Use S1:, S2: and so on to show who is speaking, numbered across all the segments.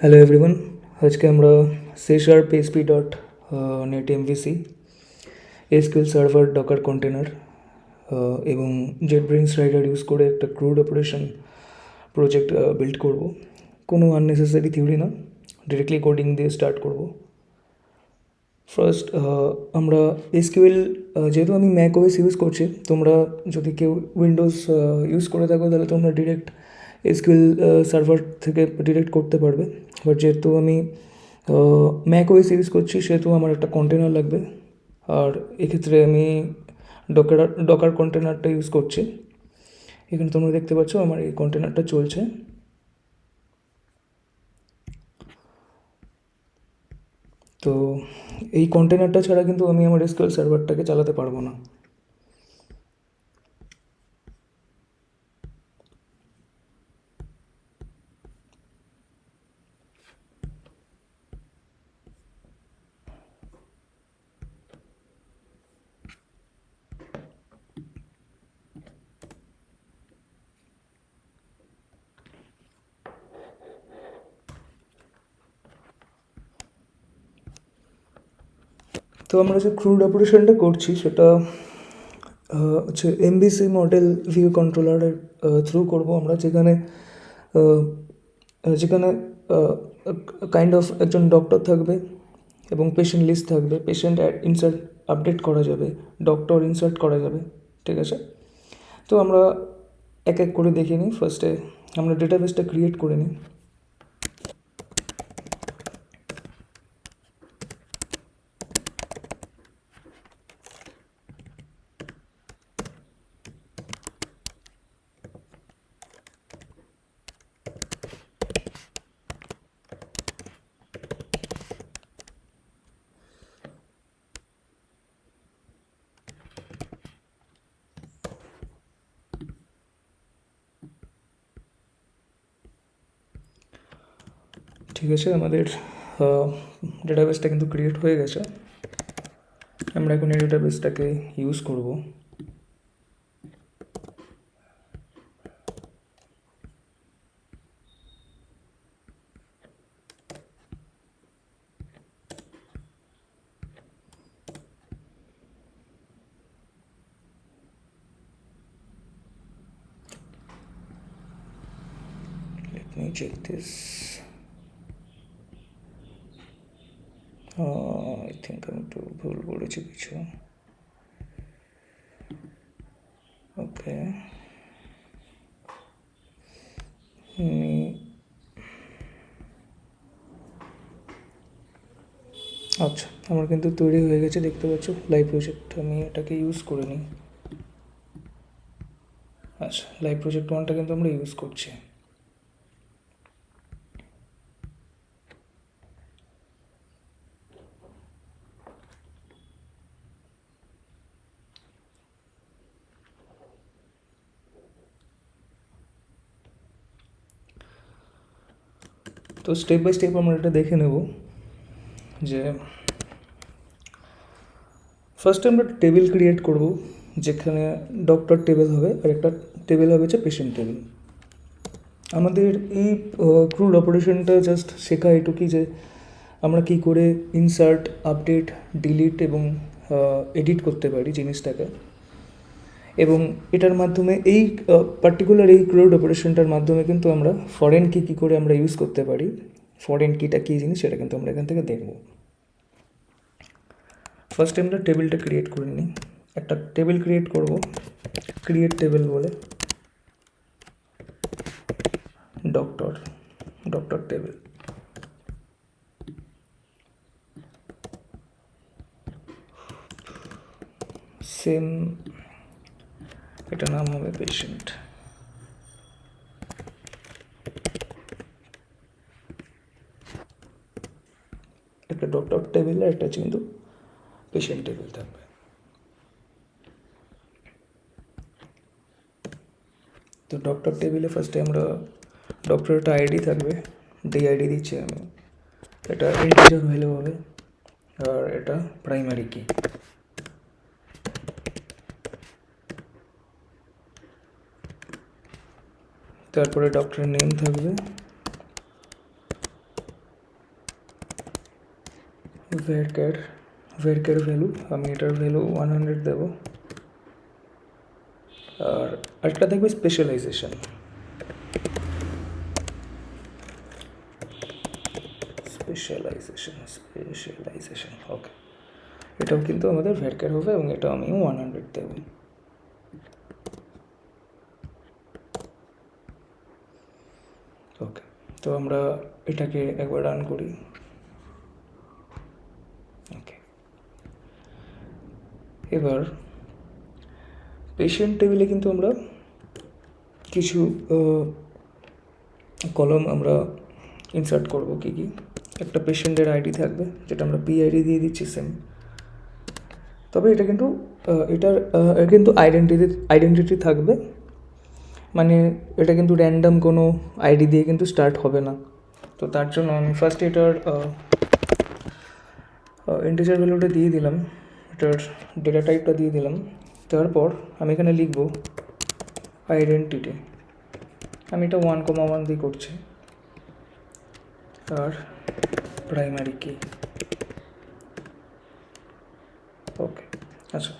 S1: Hello everyone, আজকে আমরা C# PHP dot net MVC SQL server Docker container এবং জেটব্রেইনস rider use করে একটা ক্রুড অপারেশন প্রজেক্ট বিল্ড করব। কোনো আননেসেসারি থিওরি না, ডিরেক্টলি কোডিং দিয়ে স্টার্ট করব। ফার্স্ট আমরা এসকিউএল, যেহেতু আমি ম্যাক ওএস ইউজ করছি, তোমরা যদি কেউ উইন্ডোজ ইউজ করে থাকো তাহলে তোমরা ডিরেক্ট এসকিউএল সার্ভার থেকে ডিরেক্ট করতে পারবে। বাট যেহেতু আমি ম্যাক ওএস ইউজ করছি সেহেতু আমার একটা কন্টেনার লাগবে, আর এক্ষেত্রে আমি ডকার কন্টেনারটা ইউজ করছি। এখানে তোমরা দেখতে পাচ্ছ আমার এই কন্টেনারটা চলছে। তো এই কন্টেনারটা ছাড়া কিন্তু আমি আমার এসকিউএল সার্ভারটাকে চালাতে পারবো না। তো আমরা যে ক্রুড অপারেশনটা করছি সেটা হচ্ছে এমবিসি মডেল ভিউ কন্ট্রোলারের থ্রু করব আমরা, যেখানে কাইন্ড অফ একজন ডক্টর থাকবে এবং পেশেন্ট লিস্ট থাকবে। পেশেন্ট ইনসার্ট আপডেট করা যাবে, ডক্টর ইনসার্ট করা যাবে, ঠিক আছে? তো আমরা এক এক করে দেখে নিই। ফার্স্টে আমরা ডেটাবেসটা ক্রিয়েট করে নিই। ঠিক আছে, আমাদের ডেটাবেসটা কিন্তু ক্রিয়েট হয়ে গেছে। আমরা এখন এই ডেটাবেসটাকে ইউজ করব। Let me check this. I think আমি একটু ভুল করেছি কিছু। ওকে, আচ্ছা, আমার কিন্তু তৈরি হয়ে গেছে, দেখতে পাচ্ছ লাইভ প্রজেক্ট। আমি এটাকে ইউজ করে নিই। আচ্ছা, লাইভ প্রজেক্ট 1টা কিন্তু আমরা ইউজ করছি। তো স্টেপ বাই স্টেপ আমরা এটা দেখে নেব যে ফার্স্টে আমরা টেবিল ক্রিয়েট করব, যেখানে ডক্টর টেবিল হবে আর একটা টেবিল হবে হচ্ছে পেশেন্ট টেবিল। আমাদের এই ক্রুড অপারেশনটা জাস্ট শেখা এটুকুই যে আমরা কী করে ইনসার্ট, আপডেট, ডিলিট এবং এডিট করতে পারি জিনিসটাকে। এবং এটার মাধ্যমে এই পার্টিকুলার এই ক্রুড অপারেশনটার মাধ্যমে কিন্তু আমরা ফরেন কি কী করে আমরা ইউজ করতে পারি, ফরেন কিটা কী জিনিস সেটা কিন্তু আমরা এখান থেকে দেখব। ফার্স্টে আমরা টেবিলটা ক্রিয়েট করে নিই। একটা টেবিল ক্রিয়েট করব, ক্রিয়েট টেবিল বলে, ডক্টর ডক্টর টেবিল। সেম এটা নাম হবে পেশেন্ট। একটা ডক্টর টেবিল আর একটা কিন্তু পেশেন্ট টেবিল থাকবে। তো ডক্টর টেবিলে ফার্স্টে আমরা ডক্টরের একটা আইডি থাকবে, আইডি দিচ্ছি আমি। এটা ইন্টিজার ভ্যালু হবে আর এটা প্রাইমারি কি। তারপরে ডক্টরের নেম থাকবে, ভেরকের ভ্যালু আমি এটার ভ্যালু 100 দেবো। আর আরেকটা দেখবে স্পেশালাইজেশন, ওকে, এটাও কিন্তু আমাদের ভেরকের হবে এবং এটাও আমি 100 দেবো। ওকে, তো আমরা এটাকে একবার রান করি। ওকে, এবার পেশেন্ট টেবিলে কিন্তু আমরা কিছু কলম আমরা ইনসার্ট করব। কী কী? একটা পেশেন্টের আইডি থাকবে, যেটা আমরা পিআইডি দিয়ে দিচ্ছি সেম। তবে এটা কিন্তু এটার কিন্তু আইডেন্টিটি থাকবে, মানে এটা কিন্তু র্যান্ডাম কোনো আইডি দিয়ে কিন্তু স্টার্ট হবে না। তো তার জন্য আমি ফার্স্ট এটার ইন্টিজার ভ্যালুটা দিয়ে দিলাম, এটার ডেটা টাইপটা দিয়ে দিলাম। তারপর আমি এখানে লিখব আইডেন্টিটি, আমি এটা 1,1 দিয়ে করছি। আর প্রাইমারি কি, ওকে। আচ্ছা,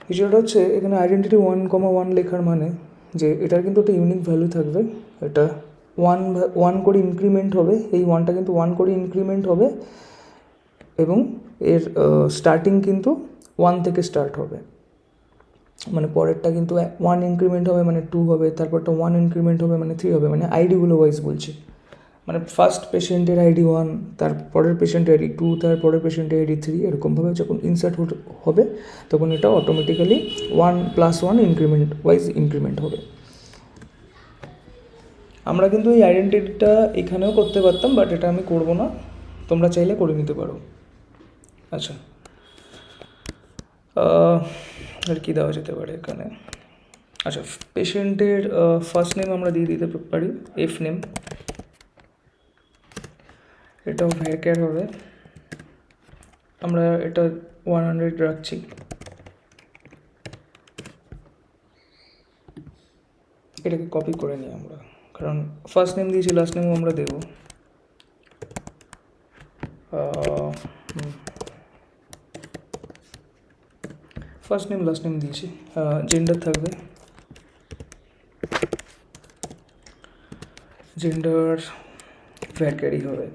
S1: বিষয়টা হচ্ছে এখানে আইডেন্টিটি 1,1 লেখার মানে যে এটার কিন্তু একটা ইউনিক ভ্যালু থাকবে, এটা 1 করে ইনক্রিমেন্ট হবে, এই 1টা কিন্তু 1 করে ইনক্রিমেন্ট হবে এবং এর স্টার্টিং কিন্তু 1 থেকে স্টার্ট হবে, মানে পরেরটা কিন্তু 1 ইনক্রিমেন্ট হবে মানে 2 হবে, তারপরটা 1 ইনক্রিমেন্ট হবে মানে 3 হবে, মানে আইডিগুলো ওয়াইজ বলছি। মানে ফার্স্ট পেশেন্টের আইডি 1, তারপরের পেশেন্টের আইডি 2, তারপরের পেশেন্টের আইডি 3, এরকমভাবে যখন ইনসার্ট হবে তখন এটা অটোমেটিক্যালি 1+1 ইনক্রিমেন্ট ওয়াইজ ইনক্রিমেন্ট হবে। আমরা কিন্তু এই আইডেন্টিটিটা এখানেও করতে পারতাম, বাট এটা আমি করব না, তোমরা চাইলে করে নিতে পারো। আচ্ছা, আর কি দেওয়া যেতে পারে এখানে? আচ্ছা, পেশেন্টের ফার্স্ট নেম আমরা দিয়ে দিতে পারি এফ নেম, এটাও ভ্যারক্যার হবে, আমরা এটা 100 রাখছি। এটাকে কপি করে নিই আমরা, কারণ ফার্স্ট নেম দিয়েছি, লাস্ট নেমও আমরা দেব। ফার্স্ট নেম লাস্ট নেম দিয়েছি। জেন্ডার থাকবে, জেন্ডার ভ্যারক্যারই হবে,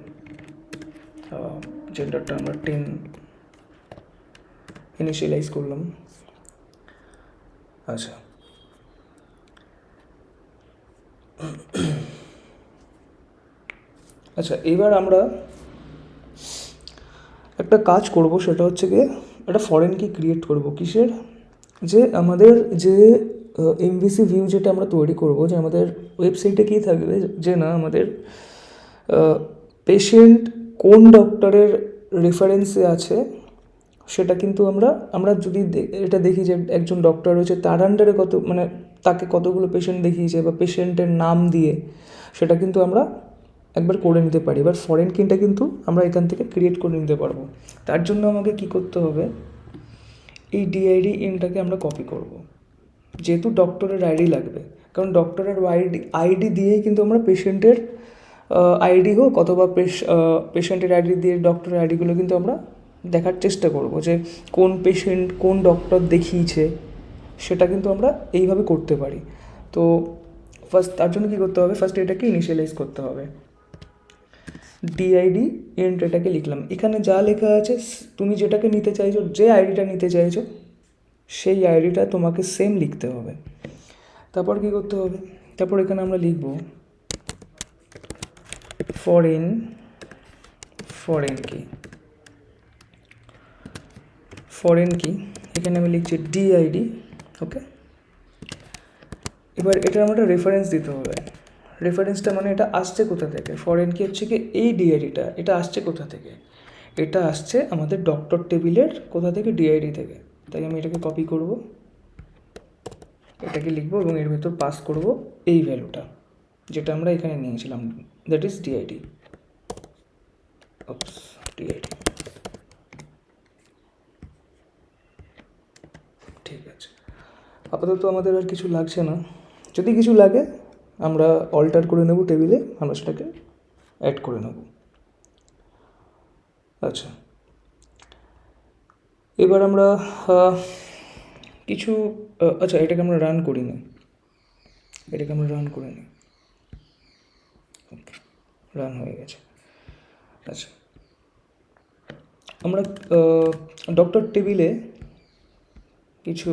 S1: জেন্ডারটা আমরা 10 ইনিশিয়ালাইজ করলাম। আচ্ছা, আচ্ছা, এবার আমরা একটা কাজ করব, সেটা হচ্ছে গিয়ে একটা ফরেন কি ক্রিয়েট করব। কিসের? যে আমাদের যে এমভিসি ভিউ যেটা আমরা তৈরি করব, যে আমাদের ওয়েবসাইটে কী থাকবে, যে না আমাদের পেশেন্ট কোন ডক্টরের রেফারেন্সে আছে সেটা কিন্তু আমরা যদি এটা দেখি যে একজন ডক্টর রয়েছে, তার আন্ডারে কত, মানে তাকে কতগুলো পেশেন্ট দেখিয়েছে বা পেশেন্টের নাম দিয়ে সেটা কিন্তু আমরা একবার করে নিতে পারি। এবার ফরেন কিটা কিন্তু আমরা এখান থেকে ক্রিয়েট করে নিতে পারবো। তার জন্য আমাকে কি করতে হবে, এই ডিআইডি ইনটাকে আমরা কপি করব, যেহেতু ডক্টরের আইডি লাগবে, কারণ ডক্টরের আইডি দিয়েই কিন্তু আমরা পেশেন্টের আইডি হোক অথবা পেশেন্টের আইডি দিয়ে ডক্টরের আইডিগুলো কিন্তু আমরা দেখার চেষ্টা করব যে কোন পেশেন্ট কোন ডক্টর দেখিয়েছে, সেটা কিন্তু আমরা এইভাবে করতে পারি। তো ফার্স্ট তার জন্য কী করতে হবে, ফার্স্ট এটাকে ইনিশিয়ালাইজ করতে হবে। ডিআইডি ইন্ট এটাকে লিখলাম, এখানে যা লেখা আছে তুমি যেটাকে নিতে চাইছো, যে আইডিটা নিতে চাইছো সেই আইডিটা তোমাকে সেম লিখতে হবে। তারপর কী করতে হবে, তারপর এখানে আমরা লিখব ফরেন কি, এখানে আমি লিখছি ডিআইডি। ওকে, এবার এটা আমরা রেফারেন্স দিতে হবে। রেফারেন্সটা মানে এটা আসছে কোথা থেকে, ফরেন কি হচ্ছে কি এই ডিআইডিটা, এটা আসছে কোথা থেকে, এটা আসছে আমাদের ডক্টর টেবিলের কোথা থেকে, ডিআইডি থেকে। তাই আমি এটাকে কপি করব, এটাকে লিখবো এবং এর ভেতর পাস করব এই ভ্যালুটা যেটা আমরা এখানে নিয়েছিলাম, দ্যাট ইজ ডিআইডি। ডিআইডি ঠিক আছে, আপাতত আমাদের আর কিছু লাগছে না, যদি কিছু লাগে আমরা অল্টার করে নেব টেবিলে, আমরা সেটাকে অ্যাড করে নেব। আচ্ছা, এবার আমরা কিছু আচ্ছা, এটাকে আমরা রান করিনি, রান হয়ে গেছে। আচ্ছা, আমরা ডক্টর টেবিলে কিছু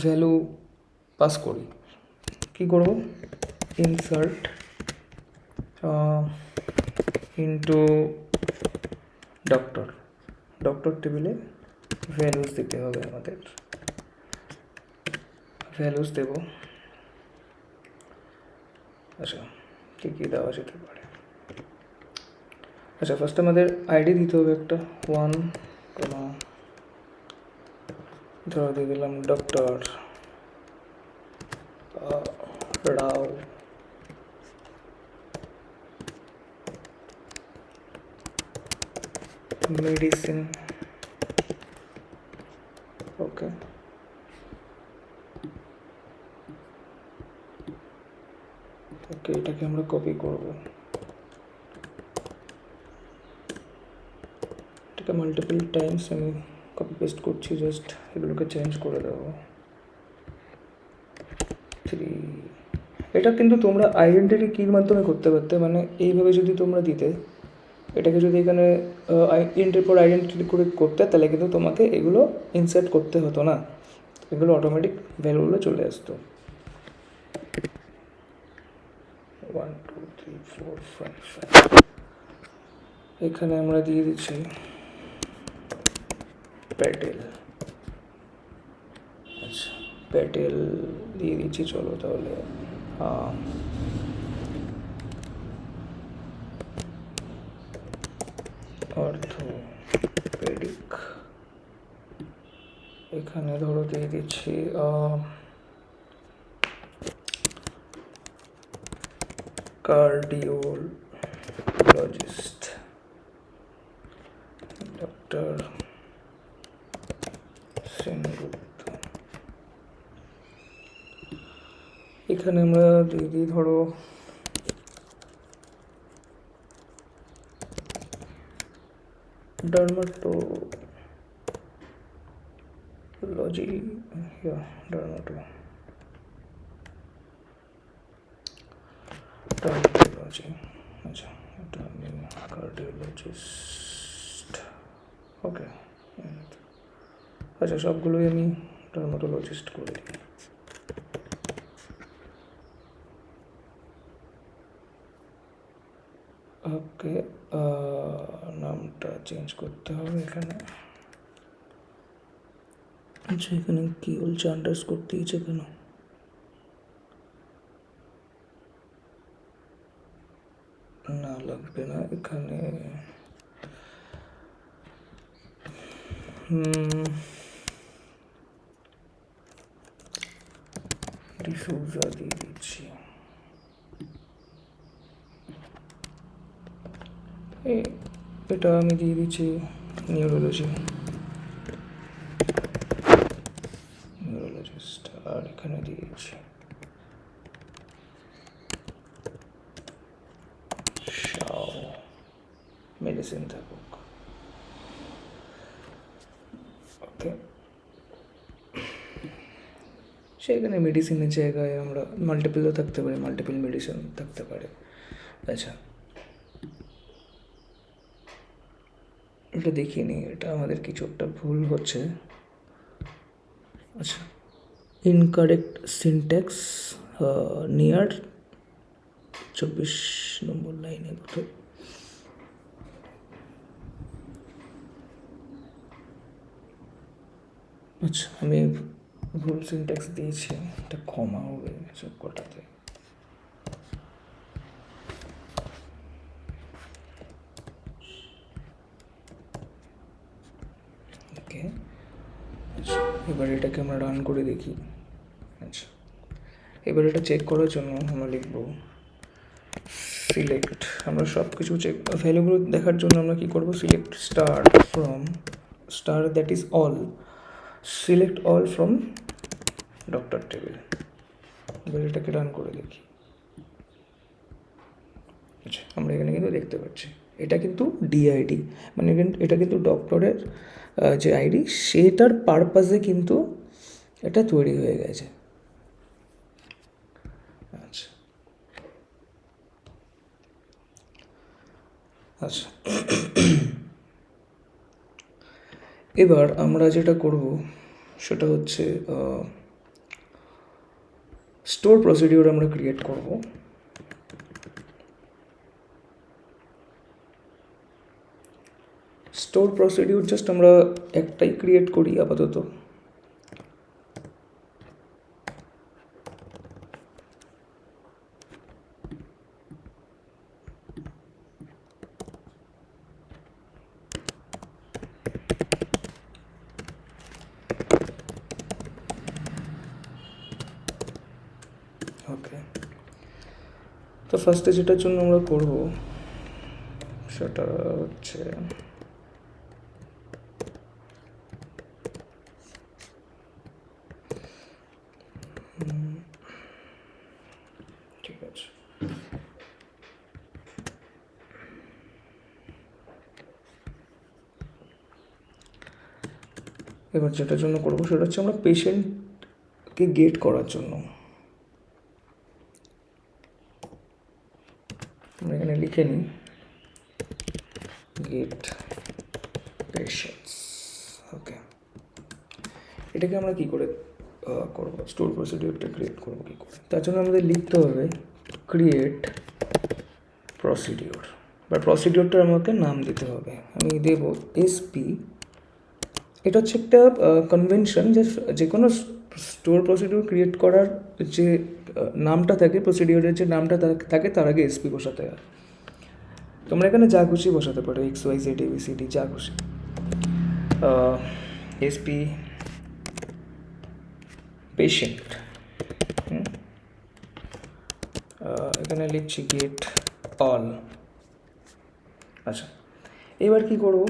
S1: ভ্যালু পাস করি। কি করব? ইনসার্ট ইনটু ডক্টর টেবিলে ভ্যালুস দিতে হবে আমাদের। ভ্যালুস দেব। আচ্ছা, কী কী দেওয়া যেতে পারে? আচ্ছা, ফার্স্ট আমাদের আইডি দিতে হবে একটা 1, ধরো দিয়ে দিলাম ডক্টর রাও। মেডিসিন, ওকে। ওকে, এটাকে আমরা কপি করব, এটাকে মাল্টিপল টাইমস আমি কপি পেস্ট করছি, জাস্ট এগুলোকে চেঞ্জ করে দেবো। 3, এটা কিন্তু তোমরা আইডেন্টিটি কির মাধ্যমে করতে পারতে, মানে এইভাবে যদি তোমরা দিতে, এটাকে যদি এখানে ইন্টের পর আইডেন্টিটি করে করতে, তাহলে কিন্তু তোমাকে এগুলো ইনসার্ট করতে হতো না, এগুলো অটোমেটিক ভ্যালুগুলো চলে আসতো। 1 2 3 4 5 6, এখানে আমরা দিয়ে দিচ্ছি প্যাটেল। আচ্ছা, প্যাটেল দিয়ে দিচ্ছি। চলো তাহলে অর্থোপেডিক, এখানে ধরো দিয়ে দিচ্ছি কার্ডিওলজিস্ট, ডক্টর সেনগুপ্ত। এখানে আমরা দিয়ে দিই ধরো ডার্মাটোলজি, ডার্মাটোলজি। আচ্ছা, এটা আমি কার্ডিওলজিস্ট, ওকে। আচ্ছা, সবগুলোই আমি ডার্মাটোলজিস্ট করে দিই। ওকে, নামটা চেঞ্জ করতে হবে এখানে। আচ্ছা, এখানে কি বলছে? আন্ডারস্কোর দিয়েছে কেন? না, লাগবে না এখানে। ডিসৌজা দিয়ে দিচ্ছি। এটা আমি দিয়ে দিচ্ছি নিউরোলজিস্ট, আর এখানে দিয়ে দিচ্ছি শাও, মেডিসিন থাকুক। ওকে, সেখানে মেডিসিনের জায়গায় আমরা মাল্টিপলও থাকতে পারে, মাল্টিপল মেডিসিন থাকতে পারে। আচ্ছা, এটা দেখিনি, এটা আমাদের কিছু একটা ভুল হচ্ছে। আচ্ছা, ইনকারেক্ট সিনট্যাক্স নিয়ার 24 নম্বর লাইনে কোথাও। আচ্ছা, আমি ভুল সিনট্যাক্স দিয়েছি, এটা ক্ষমা হবে সব কটাতে। ওকে, আচ্ছা, এবার এটাকে আমরা রান করে দেখি। আচ্ছা, এবার এটা চেক করার জন্য আমরা লিখব সিলেক্ট। আমরা সব কিছু চেক ভ্যালুগুলো দেখার জন্য আমরা কী করবো? Select star from star, that is all, select all from doctor table. এবার এটাকে রান করে দেখি। আচ্ছা, আমরা এখানে কিন্তু দেখতে পাচ্ছি এটা কিন্তু ডিআইডি, মানে এটা কিন্তু ডক্টরের যে আইডি সেটার পারপাসে কিন্তু এটা তৈরি হয়ে গেছে। আচ্ছা আচ্ছা এবার আমরা যেটা করব সেটা হচ্ছে স্টোর প্রসিডিওর আমরা ক্রিয়েট করব। স্টোর প্রসিডিওর জাস্ট আমরা একটাই ক্রিয়েট করি আপাতত। ওকে, তো ফার্স্টে যেটার জন্য আমরা করব সেটা হচ্ছে ঠিক আছে, এবার যেটার জন্য করবো সেটা হচ্ছে আমরা পেশেন্টকে গেট করার জন্য আমরা এখানে লিখে নিই গেট পেশেন্টস। ওকে, এটাকে আমরা কী করে করবো, স্টোর প্রসিডিওরটা ক্রিয়েট করবো কী করে? তার জন্য আমাদের লিখতে হবে ক্রিয়েট প্রসিডিওর, বা প্রসিডিওরটা আমাকে নাম দিতে হবে। আমি দেব এসপি। এটা হচ্ছে একটা কনভেনশন যে কোনো স্টোর প্রসিডিওর ক্রিয়েট করার যে নামটা থাকে, প্রসিডিওরের যে নামটা থাকে তার আগে এসপি বসাতে হয়। তোমরা এখানে যা খুশি বসাতে পারো, এক্স ওয়াই জেড এবিসিডি যা খুশি। এসপি পেশেন্ট, এখানে লিখছি গেট অল। আচ্ছা, এবার কি করব,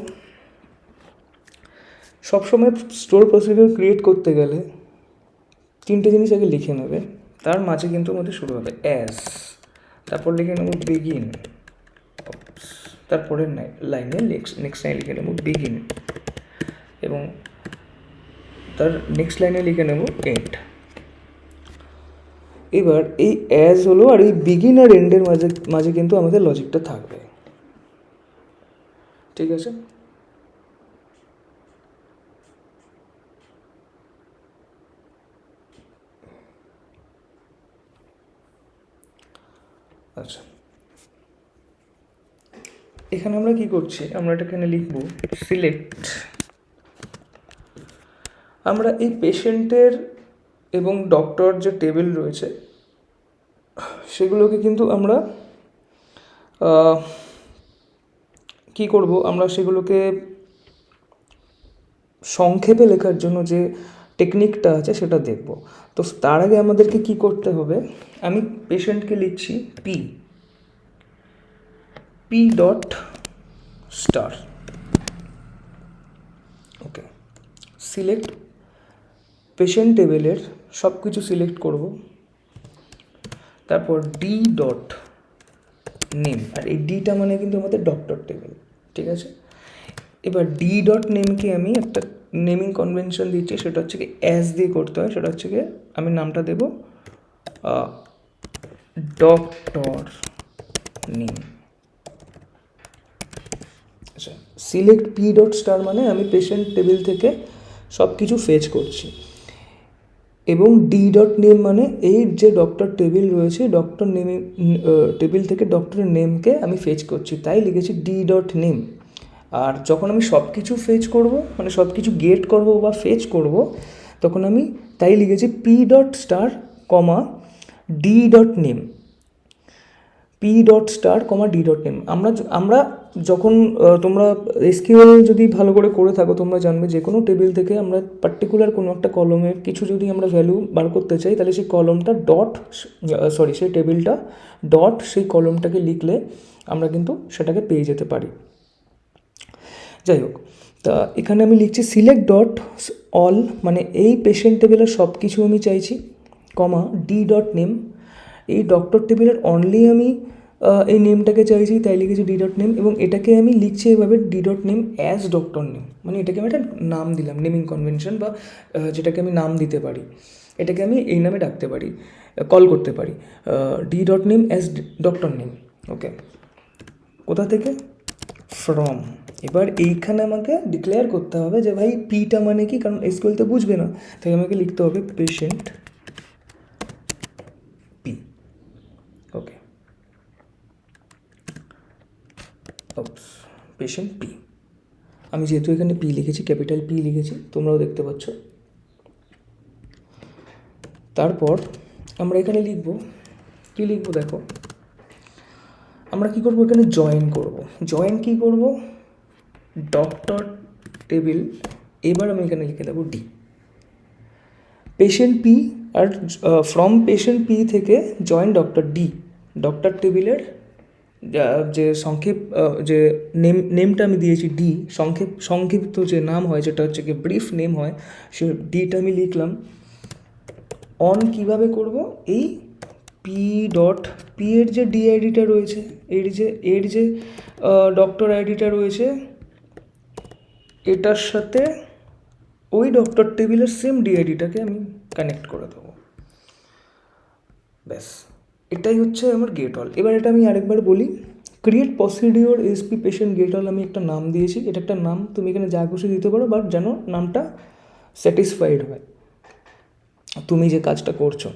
S1: সবসময় স্টোর প্রসিডিওর ক্রিয়েট করতে গেলে তিনটে জিনিস আগে লিখে নেবে, তার মাঝে কিন্তু আমাদের শুরু হবে অ্যাজ, তারপর লিখে নেব বিগিন, তারপরের লাইনে নেক্সট লাইনে লিখে নেব বিগিন, এবং তার নেক্সট লাইনে লিখে নেব এন্ড। এবার এই অ্যাজ হলো, আর এই বিগিন আর এন্ডের মাঝে কিন্তু আমাদের লজিকটা থাকবে। ঠিক আছে, আচ্ছা এখানে আমরা কি করছি, আমরা এটা এখানে লিখব সিলেক্ট। আমরা এই পেশেন্টের এবং ডক্টর যে টেবিল রয়েছে সেগুলোকে কিন্তু আমরা কি করব, আমরা সেগুলোকে সংক্ষেপে লেখার জন্য যে টেকনিকটা আছে সেটা দেখব। তো তার আগে আমাদেরকে কি করতে হবে, আমি পেশেন্টকে লিখছি পি ডট স্টার। ওকে, সিলেক্ট পেশেন্ট টেবিলের সব কিছু সিলেক্ট করব, তারপর ডি ডট নেম, আর এই ডিটা মানে কিন্তু আমাদের ডক্টর টেবিল। ঠিক আছে, এবার ডি ডট নেমকে আমি একটা নেমিং কনভেনশন দিচ্ছি, সেটা হচ্ছে কি অ্যাজ দিয়ে করতে হয়, সেটা হচ্ছে কি আমি নামটা দেব ডক্টর নেম। আচ্ছা, সিলেক্ট পি ডট স্টার মানে আমি পেশেন্ট টেবিল থেকে সব কিছু ফেচ করছি, এবং ডি ডট নেম মানে এই যে ডক্টর টেবিল রয়েছে ডক্টর নেম টেবিল থেকে ডক্টরের নেমকে আমি ফেচ করছি, তাই লিখেছি ডি ডট নেম। আর যখন আমি সব কিছু ফেচ করব, মানে সব কিছু গেট করব বা ফেচ করব, তখন আমি তাই লিখেছি P dot star comma D dot name, P dot star comma D dot name. আমরা যখন তোমরা এসকিউএল যদি ভালো করে থাকো তোমরা জানবে যে কোনো টেবিল থেকে আমরা পার্টিকুলার কোনো একটা কলমের কিছু যদি আমরা ভ্যালু বার করতে চাই, তাহলে সেই কলমটা সেই টেবিলটা ডট সেই কলমটাকে লিখলে আমরা কিন্তু সেটাকে পেয়ে যেতে পারি। যাই হোক, তা এখানে আমি লিখছি সিলেক্ট ডট অল, মানে এই পেশেন্ট টেবিলের সব কিছু আমি চাইছি, কমা ডি ডট নেম, এই ডক্টর টেবিলের অনলি আমি এই নেমটাকে চাইছি, তাই লিখেছি ডি ডট নেম, এবং এটাকে আমি লিখছি এভাবে D dot name as doctor name, মানে এটাকে আমি একটা নাম দিলাম, নেমিং কনভেনশন, বা যেটাকে আমি নাম দিতে পারি, এটাকে আমি এই নামে ডাকতে পারি, কল করতে পারি, D dot name as doctor name. Okay, কোথা থেকে? ফ্রম। এবার এইখানে আমাকে ডিক্লেয়ার করতে হবে যে ভাই পিটা মানে কি, কারণ এসকিউএল তো বুঝবে না, তাই আমাকে লিখতে হবে পেশেন্ট পি। ওকে, পেশেন্ট পি। আমি যেহেতু এখানে পি লিখেছি, ক্যাপিটাল পি লিখেছি, তোমরাও দেখতে পাচ্ছ। তারপর আমরা এখানে লিখব, কী লিখবো দেখো, আমরা কি করব, এখানে জয়েন করব। জয়েন কি করব? ডক্টর টেবিল, এবার আমি এখানে লিখে দেবো D, patient P, are from patient P থেকে জয়েন ডক্টর ডি, ডক্টর টেবিলের যে সংক্ষেপ, যে নেমটা আমি দিয়েছি ডি, সংক্ষিপ্ত যে নাম হয়, যেটা হচ্ছে কি ব্রিফ নেম হয়, সে ডিটা আমি লিখলাম। অন কিভাবে করব? এই পি ডট পি এর যে ডি আইডিটা রয়েছে, এর যে ডক্টর আইডিটা রয়েছে, এটার সাথে ওই ডক্টর টেবিলের সেম ডিআইডিটাকে আমি কানেক্ট করে দেবো। ব্যাস, এটাই হচ্ছে আমার গেট অল। এবার এটা আমি আরেকবার বলি, create procedure SP patient gate all, আমি একটা নাম দিয়েছি, এটা একটা নাম, তুমি এখানে যা খুশি দিতে পারো, বাট যেন নামটা স্যাটিসফাইড হয় তুমি যে কাজটা করছো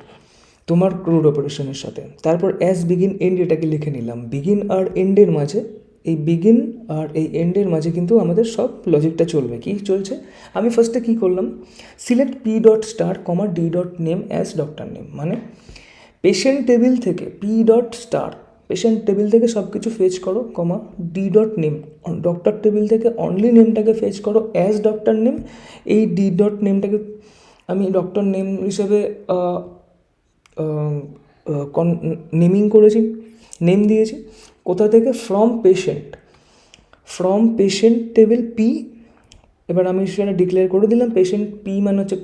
S1: তোমার ক্রুড অপারেশনের সাথে। তারপর অ্যাজ বিগিন এন্ড এটাকে লিখে নিলাম, বিগিন আর এন্ডের মাঝে, এই বিগিন আর এই এন্ডের মাঝে কিন্তু আমাদের সব লজিকটা চলবে। কি চলছে? আমি ফার্স্টে কী করলাম, select P dot star comma D dot name as doctor name, মানে পেশেন্ট টেবিল থেকে P dot star, patient table থেকে সব কিছু ফেচ করো, comma D dot name, doctor table থেকে অনলি নেমটাকে ফেচ করো অ্যাজ ডক্টর নেম। এই ডি ডট নেমটাকে আমি ডক্টর নেম হিসেবে নেমিং করেছি, নেম দিয়েছি। কোথা থেকে? From patient table P. এবার আমি সেখানে ডিক্লেয়ার করে দিলাম পেশেন্ট পি মানে হচ্ছে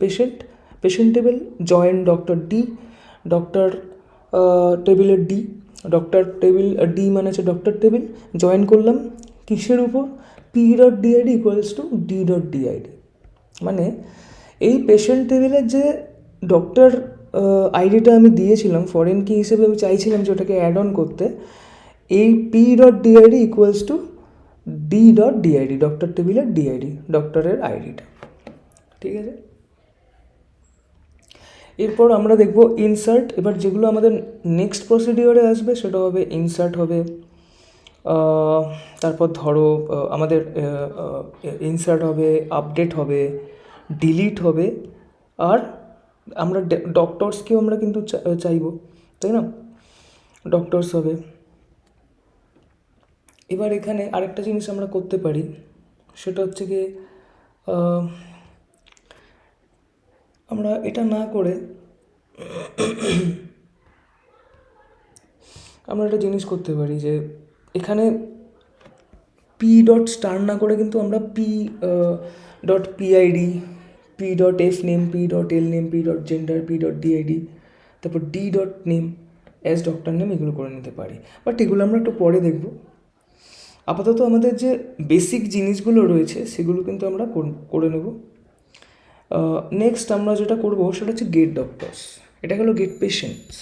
S1: patient table, join doctor D, doctor টেবিলের ডি, ডক্টর টেবিল ডি মানে হচ্ছে ডক্টর টেবিল, জয়েন করলাম কিসের উপর? P dot DID equals to D dot DID, মানে এই পেশেন্ট টেবিলের যে ডক্টর আইডিটা আমি দিয়েছিলাম ফরেন কি হিসেবে, আমি চাইছিলাম যে ওটাকে অ্যাড অন করতে, এই P dot DID equals to D dot DID, doctor টেবিলের ডিআইডি, ডক্টরের আইডিটা। ঠিক আছে, এরপর আমরা দেখব ইনসার্ট। এবার যেগুলো আমাদের নেক্সট প্রসিডিওরে আসবে সেটা হবে ইনসার্ট হবে, তারপর ধরো আমাদের ইনসার্ট হবে, আপডেট হবে, ডিলিট হবে, আর আমরা ডক্টরসকেও আমরা কিন্তু চাইবো, তাই না? ডক্টরস হবে। এবার এখানে আরেকটা জিনিস আমরা করতে পারি, সেটা হচ্ছে কি আমরা এটা না করে আমরা একটা জিনিস করতে পারি, যে এখানে পি ডট স্টার না করে কিন্তু আমরা P dot PID, P dot F name, P dot L name, P dot gender, P dot DID, তারপর D dot name as doctor name, এগুলো করে নিতে পারি। বাট এগুলো আমরা একটু পরে দেখব। আপাতত আমাদের যে বেসিক জিনিসগুলো রয়েছে সেগুলো কিন্তু আমরা করে নেব। নেক্সট আমরা যেটা করব সেটা হচ্ছে গেট ডক্টরস, এটা হলো গেট পেশেন্টস।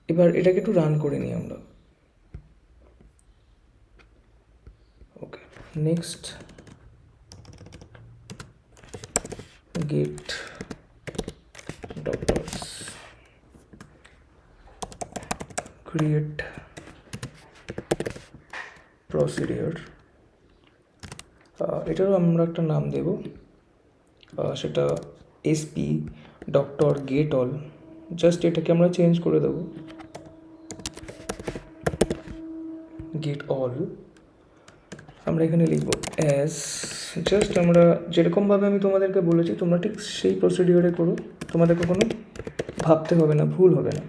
S1: এবার এটাকে একটু রান করে নিই আমরা। Okay, next get doctors, create procedure, এটারও আমরা একটা নাম দেব, সেটা SP doctor get all, just এটাকে আমরা চেঞ্জ করে দেবো গেট অল। আমরা এখানে লিখব অ্যাজ, জাস্ট আমরা যেরকমভাবে আমি তোমাদেরকে বলেছি তোমরা ঠিক সেই প্রসিডিওরে করো, তোমাদেরকে কোনো ভাবতে হবে না, ভুল হবে না।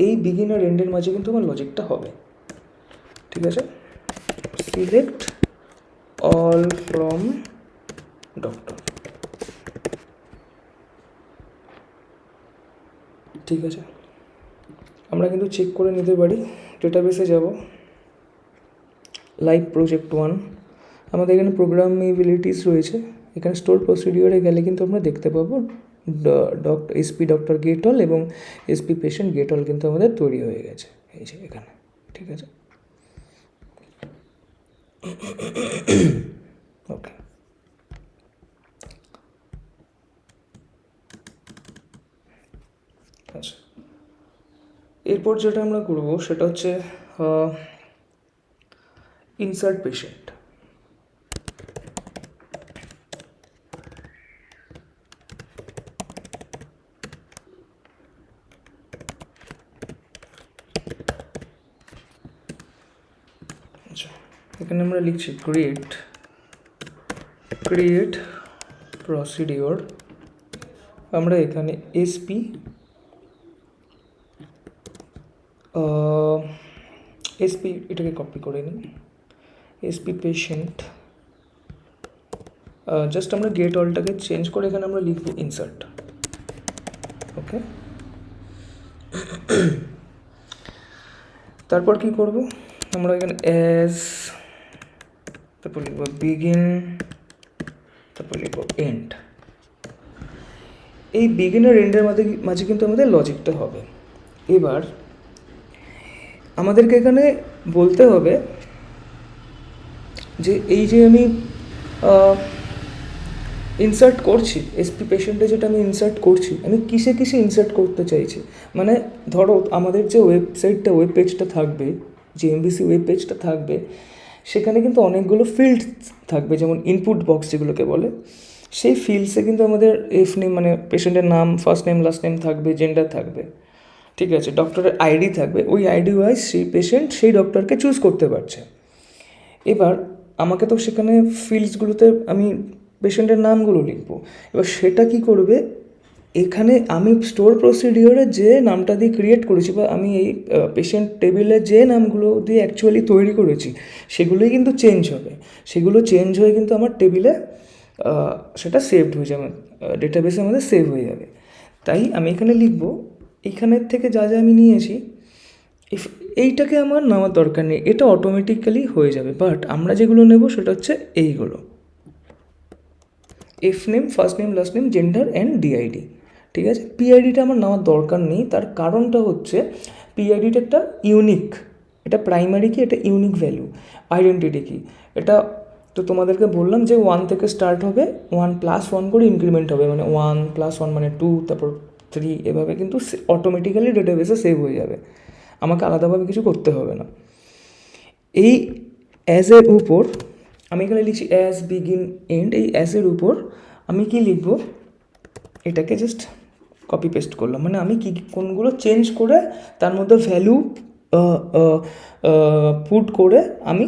S1: এই বিগিন আর এন্ডের মাঝে কিন্তু আমার লজিকটা হবে, ঠিক আছে? সিলেক্ট অল ফ্রম ডক্টর, ঠিক আছে? আমরা কিন্তু চেক করে নিতে পারি। ডেটাবেসে যাব, লাইভ প্রজেক্ট 1, আমাদের এখানে প্রোগ্রামেবিলিটিস রয়েছে। এখানে স্টোর প্রসিডিওরে গেলে কিন্তু আমরা দেখতে পাবো এসপি ডক্টর গেট অল এবং এসপি পেশেন্ট গেট অল কিন্তু আমাদের তৈরি হয়ে গেছে এই যে এখানে। ঠিক আছে, ওকে। আচ্ছা, এরপর যেটা আমরা করবো সেটা হচ্ছে ইনসার্ট পেশেন্ট। আচ্ছা, এখানে আমরা লিখছি ক্রিয়েট প্রসিডিওর। আমরা এখানে এসপি এটাকে কপি করে নিই, এসপি পেশেন্ট, জাস্ট আমরা গেট অলটাকে চেঞ্জ করে এখানে আমরা লিখবো ইনসার্ট। ওকে, তারপর কি করব, আমরা এখানে অ্যাজ, তারপর লিখবো বিগিন, তারপর লিখবো এন্ড। এই বিগিন আর এন্ডের মাঝে কিন্তু আমাদের লজিকটা হবে। এবার আমাদেরকে এখানে বলতে হবে যে এই যে আমি ইনসার্ট করছি এসপি পেশেন্টে, যেটা আমি ইনসার্ট করছি, আমি কিসে ইনসার্ট করতে চাইছি। মানে ধরো আমাদের যে ওয়েবসাইটটা, ওয়েব পেজটা থাকবে, যে এমবিসি ওয়েব পেজটা থাকবে, সেখানে কিন্তু অনেকগুলো ফিল্ড থাকবে, যেমন ইনপুট বক্স যেগুলোকে বলে। সেই ফিল্ডসে কিন্তু আমাদের এফ নেম মানে পেশেন্টের নাম, ফার্স্ট নেম, লাস্ট নেম থাকবে, জেন্ডার থাকবে, ঠিক আছে, ডক্টরের আইডি থাকবে। ওই আইডি ওয়াইজ সেই পেশেন্ট সেই ডক্টরকে চুজ করতে পারছে। এবার আমাকে তো সেখানে ফিল্ডসগুলোতে আমি পেশেন্টের নামগুলো লিখবো। এবার সেটা কি করবে, এখানে আমি স্টোর প্রসিডিওরে যে নামটা দিয়ে ক্রিয়েট করেছি, বা আমি এই পেশেন্ট টেবিলে যে নামগুলো দিয়ে অ্যাকচুয়ালি তৈরি করেছি, সেগুলোই কিন্তু চেঞ্জ হবে। সেগুলো চেঞ্জ হয়ে কিন্তু আমার টেবিলে সেটা সেভড হয়ে যাবে, ডেটাবেসে আমাদের সেভ হয়ে যাবে। তাই আমি এখানে লিখবো, এইখানের থেকে যা যা আমি নিয়েছি, এইটাকে আমার নেওয়ার দরকার নেই, এটা অটোমেটিক্যালি হয়ে যাবে। বাট আমরা যেগুলো নেব সেটা হচ্ছে এইগুলো, F name, first name, last name, gender and DID. ঠিক আছে, পিআইডিটা আমার নেওয়ার দরকার নেই। তার কারণটা হচ্ছে পিআইডিটা একটা ইউনিক, এটা প্রাইমারি কি, এটা ইউনিক ভ্যালু। আইডেন্টিটি কি, এটা তো তোমাদেরকে বললাম যে 1 থেকে স্টার্ট হবে, 1+1 করে ইনক্রিমেন্ট হবে, মানে 1+1 মানে 2, তারপর 3, এভাবে কিন্তু অটোমেটিক্যালি ডেটাবেসে সেভ হয়ে যাবে, আমাকে আলাদাভাবে কিছু করতে হবে না। এই অ্যাজের উপর আমি এখানে লিখছি অ্যাজ, বিগিন, এন্ড। এই অ্যাজের উপর আমি কি লিখবো, এটাকে জাস্ট কপি পেস্ট করলাম। মানে আমি কি কোনগুলো চেঞ্জ করে তার মধ্যে ভ্যালু পুট করে, আমি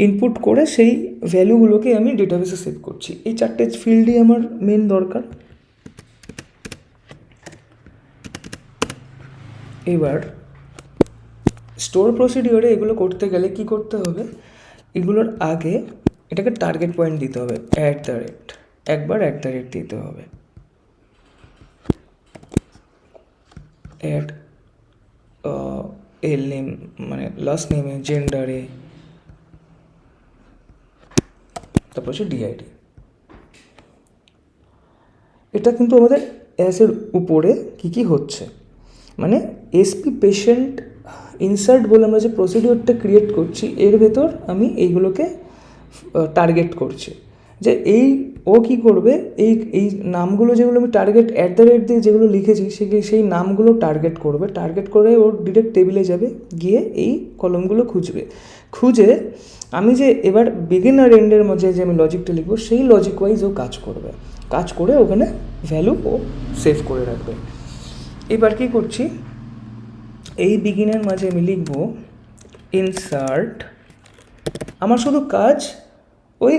S1: ইনপুট করে সেই ভ্যালুগুলোকে আমি ডেটাবেসে সেভ করছি। এই 4টে ফিল্ডই আমার মেন দরকার। এবার স্টোর প্রসিডিওরে এগুলো করতে গেলে কি করতে হবে, এগুলোর আগে এটাকে টার্গেট পয়েন্ট দিতে হবে, একবার দিতে হবে, এল নেম মানে লাস্ট নেমে, জেন্ডারে, তারপর হচ্ছে ডিআইডি। এটা কিন্তু আমাদের অ্যাসের উপরে কি হচ্ছে, মানে এসপি পেশেন্ট ইনসার্ট বলে আমরা যে প্রসিডিওরটা ক্রিয়েট করছি, এর ভেতর আমি এইগুলোকে টার্গেট করছি। যে ও কি করবে, এই নামগুলো যেগুলো আমি টার্গেট দিয়ে যেগুলো লিখেছি, সেই নামগুলো টার্গেট করে ওর ডিরেক্ট টেবিলে যাবে, গিয়ে এই কলমগুলো খুঁজে আমি যে এবার বিগিন আর এন্ডের মধ্যে যে আমি লজিকটা লিখবো, সেই লজিক ওয়াইজ ও কাজ করে ওখানে ভ্যালু ও সেভ করে রাখবে। এবার কি করছি, এই বিগিনের মাঝে আমি লিখব ইনসার্ট। আমার শুধু কাজ ওই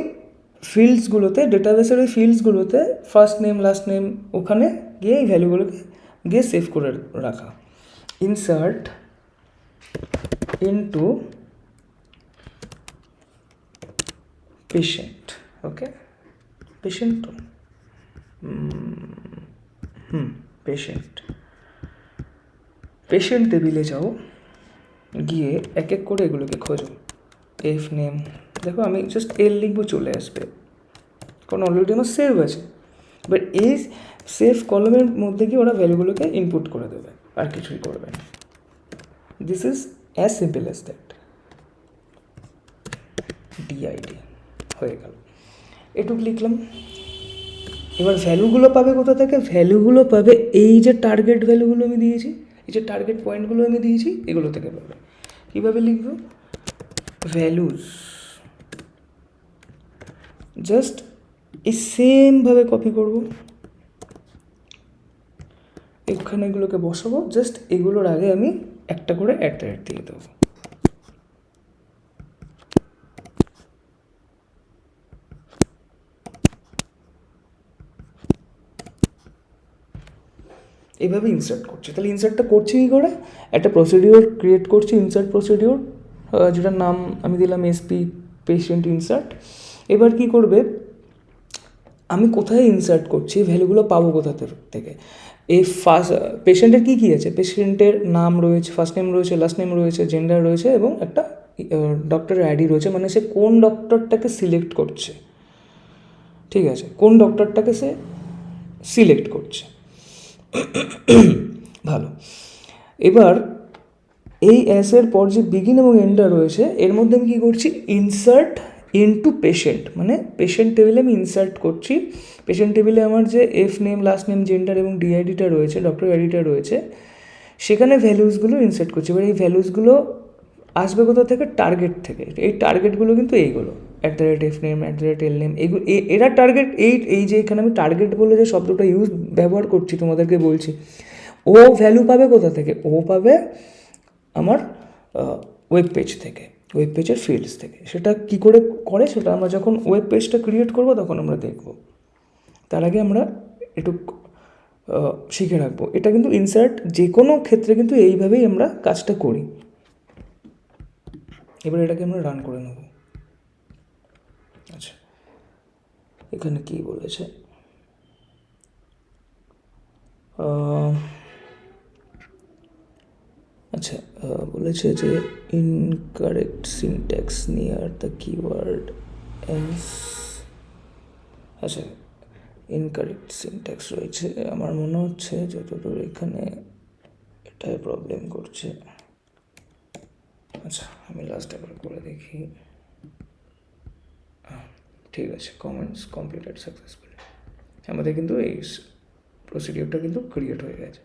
S1: ফিল্ডসগুলোতে, ডেটাবেসের ওই ফিল্ডসগুলোতে ফার্স্ট নেম, লাস্ট নেম, ওখানে গিয়ে এই ভ্যালুগুলোকে গিয়ে সেভ করে রাখা। Insert into patient. Okay, patient তো পেশেন্ট। পেশেন্ট টেবিলে যাও, গিয়ে এক এক করে এগুলোকে খোঁজো। এফ নেম, দেখো আমি জাস্ট এল লিখবো, চলে আসবে, কারণ অলরেডি আমার সেভ আছে। বাট এই সেভ কলমের মধ্যে গিয়ে ওরা ভ্যালুগুলোকে ইনপুট করে দেবে, আর কিছুই করবে না। This is as simple as that. DID হয়ে গেল, এটুক লিখলাম। এবার ভ্যালুগুলো পাবে কোথা থেকে? ভ্যালুগুলো পাবে এই যে টার্গেট ভ্যালুগুলো আমি দিয়েছি, এই যে টার্গেট পয়েন্টগুলো আমি দিয়েছি, এগুলো থেকে পাবে। কীভাবে লিখব? ভ্যালুজ, জাস্ট এই সেমভাবে কপি করব, এখানে এগুলোকে বসাবো, জাস্ট এগুলোর আগে আমি একটা করে @ দিয়ে দেবো। এইভাবে ইনসার্ট করছে। তাহলে ইনসার্টটা করছি কী করে? একটা প্রসিডিওর ক্রিয়েট করছি, ইনসার্ট প্রসিডিওর, যেটার নাম আমি দিলাম এসপি পেশেন্ট ইনসার্ট। এবার কি করবে, আমি কোথায় ইনসার্ট করছি, ভ্যালুগুলো পাবো কোথা থেকে? এই ফার্স্ট পেশেন্টের কী কী আছে? পেশেন্টের নাম রয়েছে, ফার্স্ট নেম রয়েছে, লাস্ট নেম রয়েছে, জেন্ডার রয়েছে, এবং একটা ডক্টরের আইডি রয়েছে, মানে সে কোন ডক্টরটাকে সিলেক্ট করছে। ঠিক আছে, কোন ডক্টরটাকে সে সিলেক্ট করছে। ভালো। এবার এই অ্যাসের পর যে বিগিন এবং এন্ডটা রয়েছে, এর মধ্যে আমি কী করছি? ইনসার্ট ইনটু পেশেন্ট, মানে পেশেন্ট টেবিলে আমি ইনসার্ট করছি। পেশেন্ট টেবিলে আমার যে F name, last name, gender এবং ডিআইডিটা রয়েছে, ডক্টর আইডিটা রয়েছে, সেখানে ভ্যালুসগুলো ইনসার্ট করছি। এবার এই ভ্যালুসগুলো আসবে কোথা থেকে? টার্গেট থেকে। এই টার্গেটগুলো কিন্তু এইগুলো @f name, @l name, এইগুলো এরা টার্গেট। এই যে এখানে আমি টার্গেট বলে যে শব্দটা ব্যবহার করছি, তোমাদেরকে বলছি, ও ভ্যালু পাবে কোথা থেকে? ও পাবে আমার ওয়েব পেজ থেকে, ওয়েব পেজের ফিল্ডস থেকে। সেটা কী করে করে, সেটা আমরা যখন ওয়েব পেজটা ক্রিয়েট করবো তখন আমরা দেখব। তার আগে আমরা একটু শিখে রাখবো। এটা কিন্তু ইনসার্ট যে কোনো ক্ষেত্রে কিন্তু এইভাবেই আমরা কাজটা করি। এবার এটাকে আমরা রান করে নেব। আচ্ছা, এখানে কি বলেছে? আচ্ছা, বলেছে যে incorrect syntax near the keyword else. আচ্ছা, ইনকারেক্ট সিনট্যাক্স রয়েছে, আমার মনে হচ্ছে যতদূর এখানে এটাই প্রবলেম করছে। আচ্ছা, আমি লাস্ট একবার করে দেখি। ঠিক আছে, কমেন্টস কমপ্লিটেড সাকসেসফুলি। আমাদের কিন্তু এই প্রসিডিওরটা কিন্তু ক্রিয়েট হয়ে গেছে।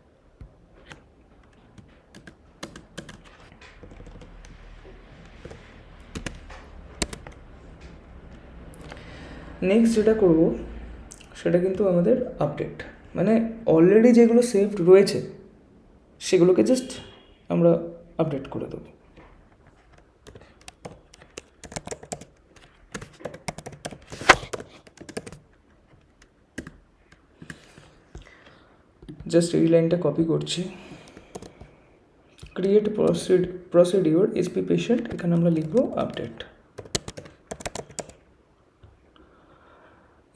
S1: নেক্সট যেটা করব সেটা কিন্তু আমাদের আপডেট, মানে অলরেডি যেগুলো সেভড রয়েছে সেগুলোকে জাস্ট আমরা আপডেট করে দেবো। জাস্ট এই লাইনটা কপি করছি, ক্রিয়েট প্রসিডিওর এসপি পেশেন্ট, এখানে আমরা লিখবো আপডেট।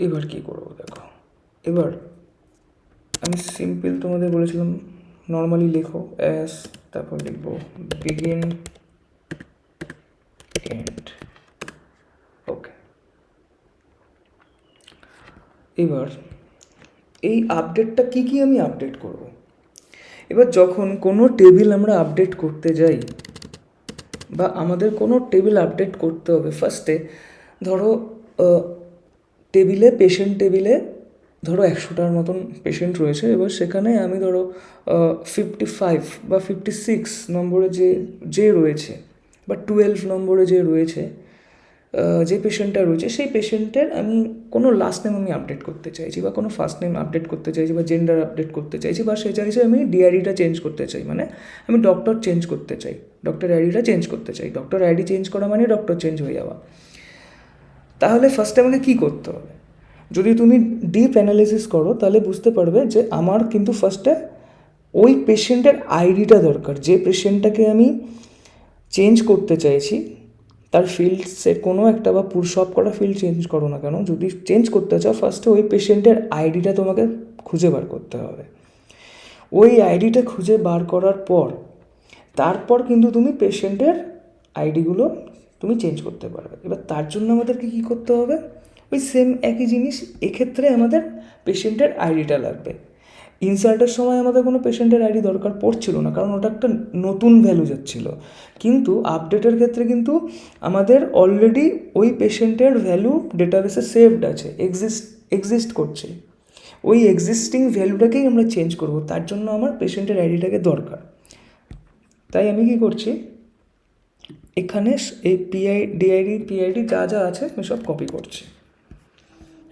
S1: এবার কি করবো দেখো, এবার আমি সিম্পল তোমাদের বলেছিলাম নর্মালি লেখো অ্যাস, তারপর লিখবো বিগিন এন্ড। ওকে, এবার এই আপডেটটা কি আমি আপডেট করব? এবার যখন কোনো টেবিল আমরা আপডেট করতে যাই, বা আমাদের কোনো টেবিল আপডেট করতে হবে, ফার্স্টে ধরো পেশেন্ট টেবিলে ধরো 100টার মতন পেশেন্ট রয়েছে। এবার সেখানে আমি ধরো 55 বা 56 নম্বরে যে রয়েছে, বা 12 নম্বরে যে রয়েছে, যে পেশেন্টটা রয়েছে, সেই পেশেন্টের আমি কোনো লাস্ট নেম আমি আপডেট করতে চাইছি, বা কোনো ফার্স্ট নেম আপডেট করতে চাইছি, বা জেন্ডার আপডেট করতে চাইছি, বা সে চাইছে আমি ডিআইডিটা চেঞ্জ করতে চাই, মানে আমি ডক্টর চেঞ্জ করতে চাই, ডক্টর আইডিটা চেঞ্জ করতে চাই। ডক্টর আইডি চেঞ্জ করা মানে ডক্টর চেঞ্জ হয়ে যাওয়া। তাহলে ফার্স্টে আমাকে কী করতে হবে? যদি তুমি ডিপ অ্যানালিসিস করো তাহলে বুঝতে পারবে যে আমার কিন্তু ফার্স্টে ওই পেশেন্টের আইডিটা দরকার। যে পেশেন্টটাকে আমি চেঞ্জ করতে চাইছি তার ফিল্ডসে কোনো একটা, বা সব কটা ফিল্ড চেঞ্জ করো না কেন, যদি চেঞ্জ করতে চাও ফার্স্টে ওই পেশেন্টের আইডিটা তোমাকে খুঁজে বার করতে হবে। ওই আইডিটা খুঁজে বার করার পর তারপর কিন্তু তুমি পেশেন্টের আইডিগুলো তুমি চেঞ্জ করতে পারবে। এবার তার জন্য আমাদেরকে কী করতে হবে, ওই সেম একই জিনিস, এক্ষেত্রে আমাদের পেশেন্টের আইডিটা লাগবে। ইনসার্টের সময় আমাদের কোনো পেশেন্টের আইডি দরকার পড়ছিল না, কারণ ওটা একটা নতুন ভ্যালু যাচ্ছিল। কিন্তু আপডেটের ক্ষেত্রে কিন্তু আমাদের অলরেডি ওই পেশেন্টের ভ্যালু ডেটাবেসে সেভড আছে, এক্সিস্ট করছে। ওই এক্সিস্টিং ভ্যালুটাকেই আমরা চেঞ্জ করব, তার জন্য আমার পেশেন্টের আইডিটাকে দরকার। তাই আমি কি করছি, এখানে এই ডিআইডি যা যা আছে আমি সব কপি করছি।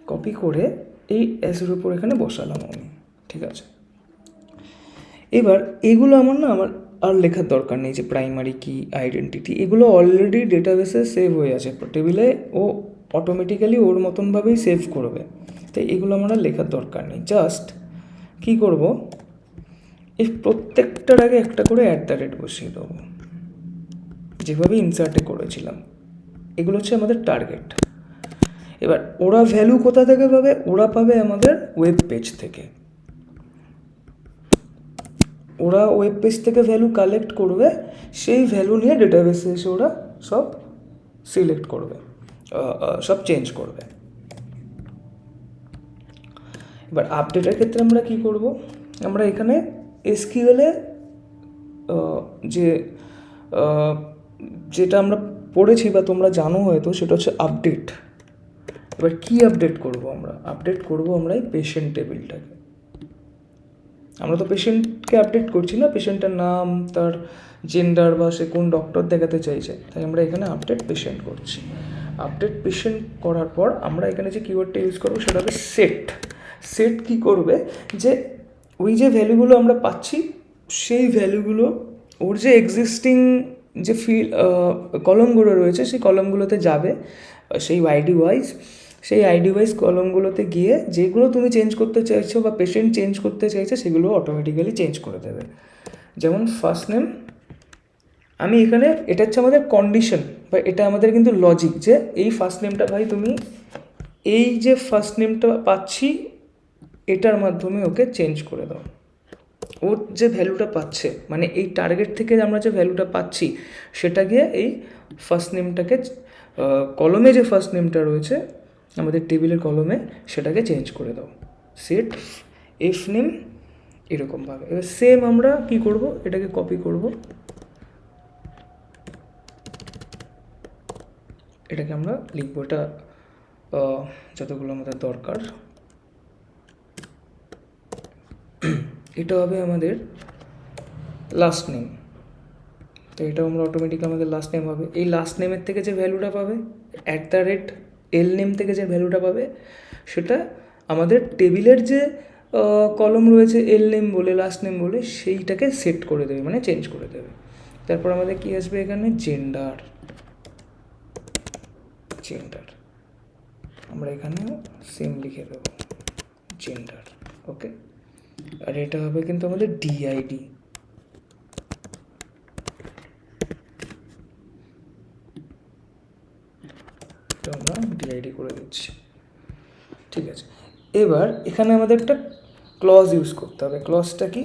S1: কপি করে এই এসের উপর এখানে বসালাম আমি, ঠিক আছে। এবার এগুলো আমার আর লেখার দরকার নেই, যে প্রাইমারি কি, আইডেন্টিটি, এগুলো অলরেডি ডেটাবেসে সেভ হয়ে আছে টেবিলে, ও অটোমেটিক্যালি ওর মতনভাবেই সেভ করবে। তাই এগুলো আমার আর লেখার দরকার নেই। জাস্ট কী করব, এই প্রত্যেকটার আগে একটা করে @ বসিয়ে দেবো, যেভাবে ইনসার্টে করেছিলাম। এগুলো হচ্ছে আমাদের টার্গেট। এবার ওরা ভ্যালু কোথা থেকে পাবে, ওরা পাবে আমাদের ওয়েব পেজ থেকে। ওরা ওয়েব পেজ থেকে ভ্যালু কালেক্ট করবে, সেই ভ্যালু নিয়ে ডেটাবেসে এসে ওরা সব সিলেক্ট করবে, সব চেঞ্জ করবে। এবার আপডেটের ক্ষেত্রে আমরা কি করব, আমরা এখানে এসকিউএলে যেটা আমরা পড়েছি বা তোমরা জানো হয়তো, সেটা হচ্ছে আপডেট। এবার কি আপডেট করব, আমরা আপডেট করব আমরা এই পেশেন্ট টেবিলটাকে। আমরা তো পেশেন্টকে আপডেট করছি না, পেশেন্টের নাম, তার জেন্ডার বা সে কোন ডক্টর দেখাতে চাইছে, তাই আমরা এখানে আপডেট পেশেন্ট করছি। আপডেট পেশেন্ট করার পর আমরা এখানে যে কিওয়ার্ডটা ইউজ করবো সেটা হবে সেট কি করবে, যে ওই যে ভ্যালুগুলো আমরা পাচ্ছি, সেই ভ্যালুগুলো ওর যে এক্সিস্টিং যে কলমগুলো রয়েছে, সেই কলমগুলোতে যাবে, সেই আইডি ওয়াইজ কলমগুলোতে গিয়ে যেগুলো তুমি চেঞ্জ করতে চাইছো বা পেশেন্ট চেঞ্জ করতে চাইছে, সেগুলো অটোমেটিক্যালি চেঞ্জ করে দেবে। যেমন ফার্স্ট নেম, আমি এখানে, এটা হচ্ছে আমাদের কন্ডিশন বা এটা আমাদের কিন্তু লজিক, যে এই ফার্স্ট নেমটা ভাই তুমি এই যে ফার্স্ট নেমটা পাচ্ছি এটার মাধ্যমে ওকে চেঞ্জ করে দাও। ও যে ভ্যালুটা পাচ্ছে, মানে এই টার্গেট থেকে আমরা যে ভ্যালুটা পাচ্ছি, সেটা গিয়ে এই ফার্স্ট নেমটাকে, কলমে যে ফার্স্ট নেমটা রয়েছে আমাদের টেবিলের কলমে, সেটাকে চেঞ্জ করে দাও। সেট এফ নেম, এরকমভাবে। এবার সেম আমরা কি করব, এটাকে কপি করব, এটাকে আমরা লিখবো, এটা যতগুলো আমাদের দরকার, এটা হবে আমাদের লাস্ট নেম। তো এটা আমরা অটোমেটিক আমাদের লাস্ট নেম হবে। এই লাস্ট নেমের থেকে যে ভ্যালুটা পাবে, @এল নেম থেকে যে ভ্যালুটা পাবে, সেটা আমাদের টেবিলের যে কলম রয়েছে এল নেম বলে, লাস্ট নেম বলে, সেইটাকে সেট করে দেবে, মানে চেঞ্জ করে দেবে। তারপর আমাদের কি আসবে এখানে, জেন্ডার। আমরা এখানে সেম লিখে দেবো, জেন্ডার। ওকে, আর এটা হবে কিন্তু আমাদের ডিআইডি। এটা আমরা ডিআইডি করে দিচ্ছি, ঠিক আছে। এবার এখানে আমাদের একটা ক্লজ ইউজ করতে হবে। ক্লজটা কি,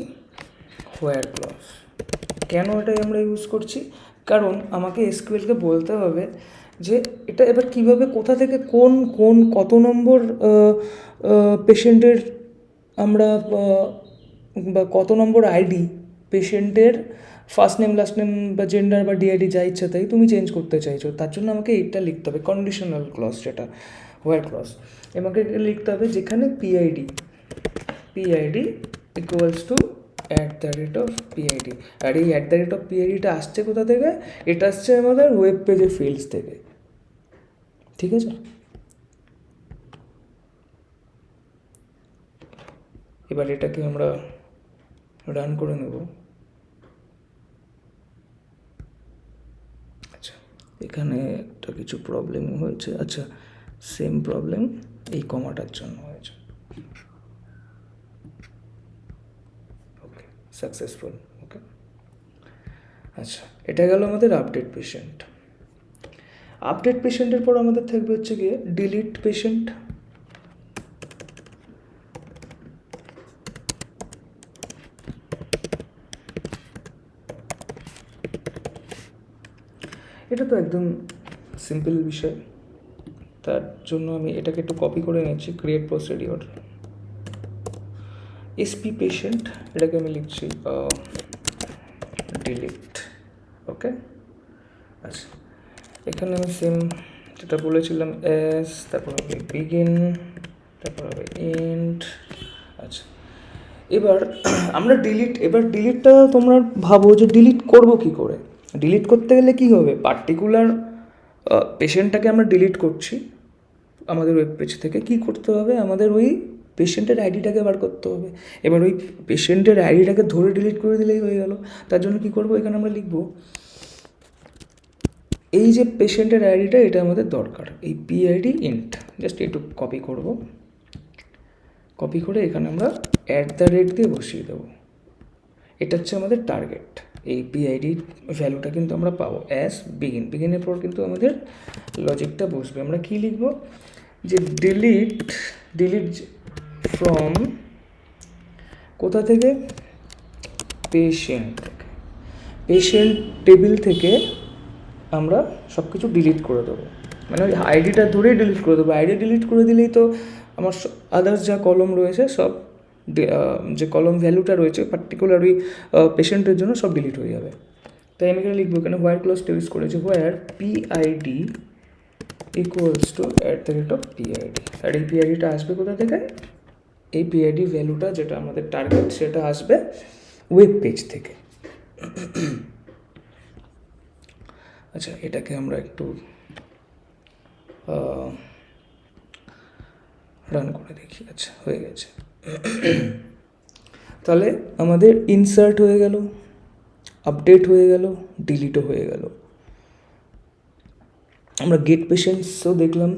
S1: হোয়ার ক্লজ। কেন এটাই আমরা ইউজ করছি, কারণ আমাকে এসকিউএলকে বলতে হবে যে এটা এবার কিভাবে, কোথা থেকে কত নম্বর পেশেন্টের আমরা বা কত নম্বর আইডি পেশেন্টের ফার্স্ট নেম, লাস্ট নেম বা জেন্ডার বা ডিআইডি যা ইচ্ছা তাই তুমি চেঞ্জ করতে চাইছো, তার জন্য আমাকে এইটা লিখতে হবে, কন্ডিশনাল ক্লজ, যেটা হোয়ার ক্লজ। আমাকে লিখতে হবে যেখানে পিআইডি ইকুয়ালস টু @PID। আর এই @PIDটা আসছে কোথা থেকে, এটা আসছে আমাদের ওয়েব পেজের ফিল্ডস থেকে, ঠিক আছে। এবার এটাকে আমরা রান করে নেব। আচ্ছা, এখানে একটা কিছু প্রবলেম হয়েছে। আচ্ছা, সেম প্রবলেম এই কমাটার জন্য হয়েছে। ওকে, সাকসেসফুল। ওকে, আচ্ছা, এটা গেল আমাদের আপডেট পেশেন্ট। আপডেট পেশেন্টের পর আমাদের থাকবে হচ্ছে গিয়ে ডিলিট পেশেন্ট। এটা তো একদম সিম্পল বিষয়, তার জন্য আমি এটাকে একটু কপি করে নিচ্ছি। ক্রিয়েট প্রসিডিওর এসপি পেশেন্ট, এটাকে আমি লিখছি ডিলিট। ওকে, আচ্ছা এখানে আমি সেম যেটা বলেছিলাম এস, তারপর হবে বিগিন, তারপর হবে এন্ড। আচ্ছা এবার আমরা ডিলিটটা তোমরা ভাবো যে ডিলিট করব কি করে। ডিলিট করতে গেলে কি হবে, পার্টিকুলার পেশেন্টটাকে আমরা ডিলিট করছি আমাদের ওয়েব পেজ থেকে, কি করতে হবে, আমাদের ওই পেশেন্টের আইডিটাকে বার করতে হবে। এবার ওই পেশেন্টের আইডিটাকে ধরে ডিলিট করে দিলেই হয়ে গেল। তার জন্য কি করব, এখানে আমরা লিখব এই যে পেশেন্টের আইডিটা, এটা আমাদের দরকার, এই পিআইডি ইন্ট, জাস্ট একটু কপি করব। কপি করে এখানে আমরা @ দিয়ে বসিয়ে দেবো। এটা হচ্ছে আমাদের টার্গেট। এই পিআইডি ভ্যালুটা কিন্তু আমরা পাবো অ্যাজ বিগিনের পর কিন্তু আমাদের লজিকটা বসবে। আমরা কি লিখব, যে ডিলিট ফ্রম কোথা থেকে, পেশেন্ট থেকে, পেশেন্ট টেবিল থেকে আমরা সব কিছু ডিলিট করে দেবো। মানে ওই আইডিটা ধরেই ডিলিট করে দেবো। আইডি ডিলিট করে দিলেই তো আমার আদার্স যা কলম রয়েছে সব, যে কলম ভ্যালুটা রয়েছে পার্টিকুলার ওই পেশেন্টের জন্য সব ডিলিট হয়ে যাবে। তাই আমি এখানে লিখবো, এখানে হোয়ার ক্লজটা ইউজ করেছি, হোয়ার পিআইডি ইকুয়ালস টু @PID। আর এই পিআইডিটা আসবে কোথা থেকে, এই পিআইডি ভ্যালুটা যেটা আমাদের টার্গেট সেটা আসবে ওয়েব পেজ থেকে। আচ্ছা এটাকে আমরা একটু রান করে দেখি। আচ্ছা হয়ে গেছে। তাহলে আমাদের ইনসার্ট হয়ে গেল, আপডেট হয়ে গেল, ডিলিটও হয়ে গেল। আমরা গেট পেশেন্টসও দেখলাম,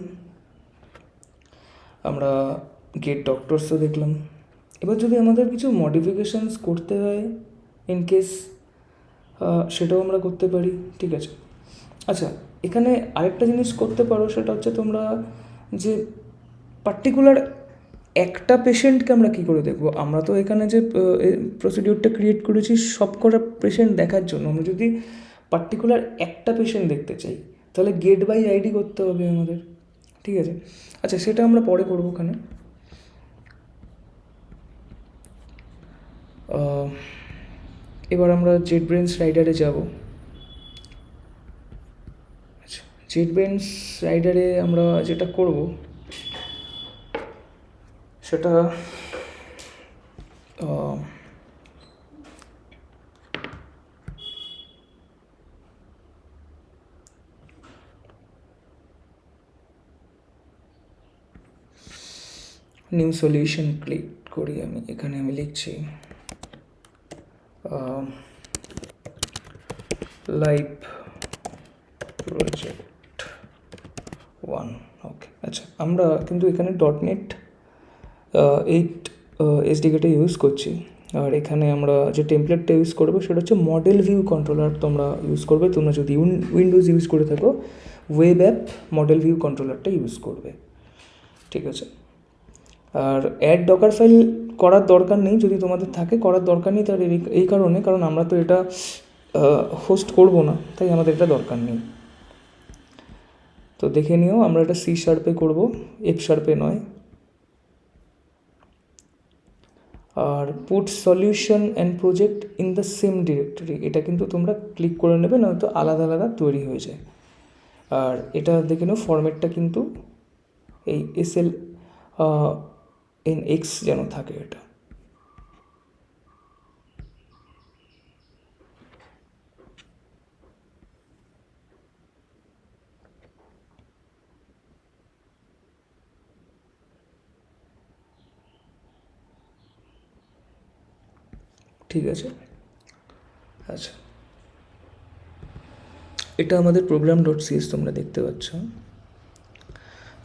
S1: আমরা গেট ডক্টরসও দেখলাম। এবার যদি আমাদের কিছু মডিফিকেশানস করতে হয় ইন কেস, সেটাও আমরা করতে পারি। ঠিক আছে, আচ্ছা এখানে আরেকটা জিনিস করতে পারো, সেটা হচ্ছে তোমরা যে পার্টিকুলার একটা পেশেন্টকে আমরা কী করে দেখবো। আমরা তো এখানে যে প্রসিডিওরটা ক্রিয়েট করেছি সব কটা পেশেন্ট দেখার জন্য। আমরা যদি পার্টিকুলার একটা পেশেন্ট দেখতে চাই তাহলে গেট বাই আইডি করতে হবে আমাদের। ঠিক আছে, আচ্ছা সেটা আমরা পরে করবো। ওখানে এবার আমরা জেটব্রেন্স রাইডারে যাব। আচ্ছা জেটব্রেন্স রাইডারে আমরা যেটা করব সেটা নিউ সলিউশন ক্লিক করি আমি। এখানে আমি লিখছি লাইভ প্রজেক্ট 1। ওকে, আচ্ছা আমরা কিন্তু এখানে .NET 8 SDK ইউজ করছি। আর এখানে আমরা যে টেমপ্লেটটা ইউজ করবো সেটা হচ্ছে মডেল ভিউ কন্ট্রোলার তোমরা ইউজ করবে। তোমরা যদি উইন্ডোজ ইউজ করে থাকো ওয়েব অ্যাপ মডেল ভিউ কন্ট্রোলারটা ইউজ করবে। ঠিক আছে, আর অ্যাড ডকার ফাইল করার দরকার নেই, যদি তোমাদের থাকে করার দরকার নেই। তার এই কারণে, কারণ আমরা তো এটা হোস্ট করব না, তাই আমাদের এটা দরকার নেই। তো দেখে নিও, আমরা এটা C# করব, F# নয়। আর put solution and project in the same directory, এটা কিন্তু তোমরা ক্লিক করে নেবে, নয়তো আলাদা আলাদা তৈরি হয়ে যায়। আর এটা দেখে নিও ফরম্যাটটা কিন্তু এই SLNX যেন থাকে এটা। ঠিক আছে, আচ্ছা এটা আমাদের program.cs তোমরা দেখতে পাচ্ছ।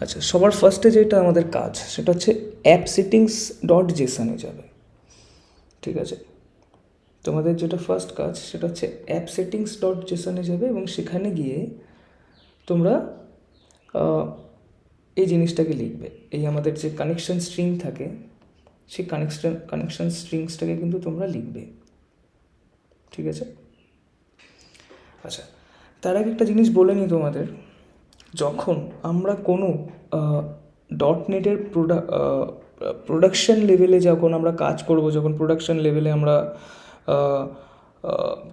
S1: আচ্ছা সবার ফার্স্টে যেটা আমাদের কাজ সেটা হচ্ছে appsettings.json-এ যাবে। ঠিক আছে, তোমাদের যেটা ফার্স্ট কাজ সেটা হচ্ছে appsettings.json-এ যাবে এবং সেখানে গিয়ে তোমরা এই জিনিসটাকে লিখবে। এই আমাদের যে কানেকশন স্ট্রিং থাকে সেই কানেকশন স্ট্রিংসটাকে কিন্তু তোমরা লিখবে। ঠিক আছে, আচ্ছা তার আগে একটা জিনিস বলে নিই তোমাদের, যখন আমরা কোনো ডট নেটের প্রোডাকশন লেভেলে যখন আমরা কাজ করব, যখন প্রোডাকশন লেভেলে আমরা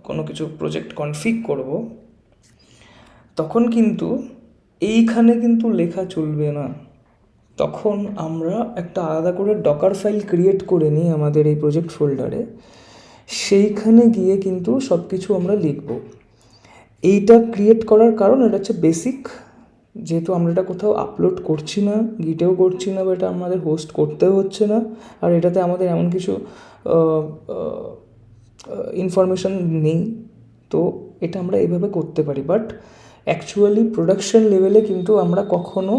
S1: কোনো কিছু প্রজেক্ট কনফিগ করব, তখন কিন্তু এইখানে কিন্তু লেখা চলবে না। তখন আমরা একটা আলাদা করে ডকার ফাইল ক্রিয়েট করে নিই আমাদের এই প্রজেক্ট ফোল্ডারে, সেইখানে গিয়ে কিন্তু সব কিছু আমরা লিখব। এইটা ক্রিয়েট করার কারণ এটা হচ্ছে বেসিক, যেহেতু আমরা এটা কোথাও আপলোড করছি না, গিটেও করছি না, বা এটা আমাদের হোস্ট করতেও হচ্ছে না, আর এটাতে আমাদের এমন কিছু ইনফরমেশান নেই, তো এটা আমরা এইভাবে করতে পারি। বাট অ্যাকচুয়ালি প্রোডাকশন লেভেলে কিন্তু আমরা কখনো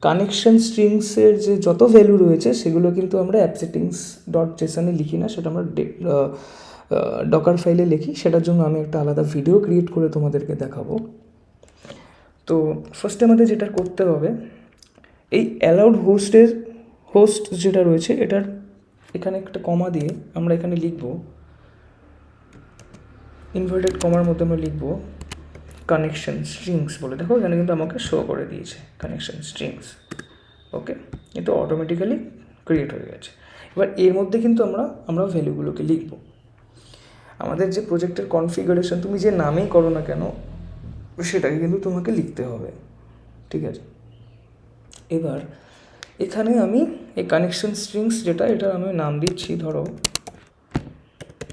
S1: কানেকশন স্ট্রিংসের যে যত ভ্যালু রয়েছে সেগুলো কিন্তু আমরা অ্যাপ সেটিংস ডট জেসনে লিখি না, সেটা আমরা ডকার ফাইলে লিখি। সেটার জন্য আমি একটা আলাদা ভিডিও ক্রিয়েট করে তোমাদেরকে দেখাবো। তো ফার্স্টে আমাদের যেটা করতে হবে, এই অ্যালাউড হোস্ট যেটা রয়েছে এটার এখানে একটা কমা দিয়ে আমরা এখানে লিখব, ইনভার্টেড কমার মধ্যে আমরা লিখব কানেকশন স্ট্রিংস বলে। দেখো এখানে কিন্তু আমাকে শো করে দিয়েছে কানেকশন স্ট্রিংস। ওকে, কিন্তু অটোমেটিক্যালি ক্রিয়েট হয়ে গেছে। এবার এর মধ্যে কিন্তু আমরা ভ্যালুগুলোকে লিখব। আমাদের যে প্রজেক্টের কনফিগারেশন তুমি যে নামেই করো না কেন, সেটাকে কিন্তু তোমাকে লিখতে হবে, ঠিক আছে? এবার এখানে আমি এই কানেকশন স্ট্রিংস যেটা, এটা আমি নাম দিচ্ছি ধরো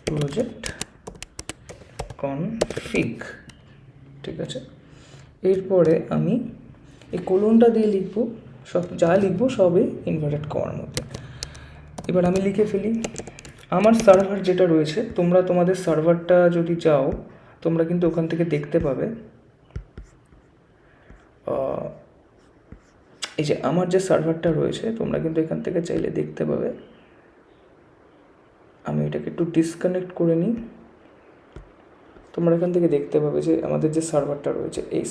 S1: প্রজেক্ট কনফিগ, ঠিক আছে? এরপরে আমি এই কোলনটা দিয়ে লিখবো, সব যা লিখবো সবই ইনভার্টেড কমার মধ্যে। এবার আমি লিখে ফেলি আমার সার্ভার যেটা রয়েছে। তোমরা তোমাদের সার্ভারটা যদি যাও, তোমরা কিন্তু ওখান থেকে দেখতে পাবে এই যে আমার যে সার্ভারটা রয়েছে, তোমরা কিন্তু এখান থেকে চাইলে দেখতে পাবে। আমি এটাকে একটু ডিসকানেক্ট করে নিই, তোমরা এখান থেকে দেখতে পাবে যে আমাদের যে সার্ভারটা রয়েছে, এই